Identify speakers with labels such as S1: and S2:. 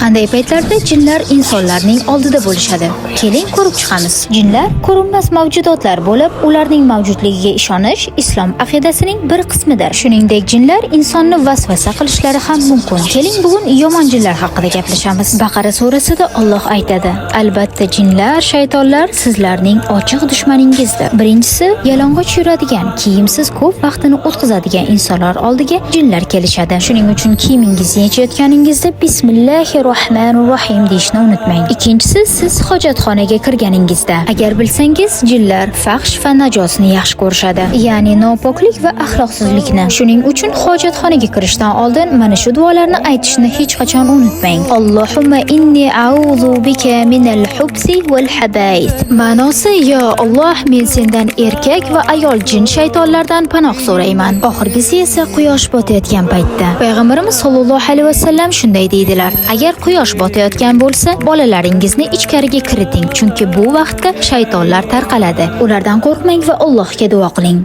S1: Qanday paytlarda jinlar insonlarning oldida bo'lishadi? Keling ko'rib chiqamiz. Jinlar ko'rinmas mavjudotlar bo'lib, ularning mavjudligiga ishonish islom aqidasining bir qismidir. Shuningdek, jinlar insonni vasvasa qilishlari ham mumkin. Keling bugun yomon jinlar haqida gaplashamiz. Baqara surasida Alloh aytadi: "Albatta jinlar, shaytonlar sizlarning ochiq dushmaningizdir." Birinchisi, yalang'och yuradigan, kiyimsiz ko'p vaqtini o'tkazadigan insonlar oldiga jinlar kelishadi. Shuning uchun kiyimingizni yechayotganingizda Bismillahirrohmanirrohim deyishni unutmang. Ikkinchisi, siz hojatxonaga kirganingizda, agar bilsangiz, jinlar fahsh va najosni yaxshi ko'rishadi, ya'ni nopoklik va axloqsizlikni. Shuning uchun hojatxonaga kirishdan oldin mana shu duolarni aytishni hech qachon unutmang. Allohumma inni a'udhu bika minal hubsi wal habais. Ma'nosi: yo Alloh, men sendan erkak va ayol jin shaytonlardan panoh so'rayman. Oxirgisi esa quyosh botayotgan paytda. Payg'ambarimiz sollallohu alayhi vasallam shunday deydilar: agar quyosh botayotgan bo'lsa, bolalaringizni ichkariga kiriting, chunki bu vaqtda shaytonlar tarqaladi. Ulardan qo'rqmang va Allohga duo qiling.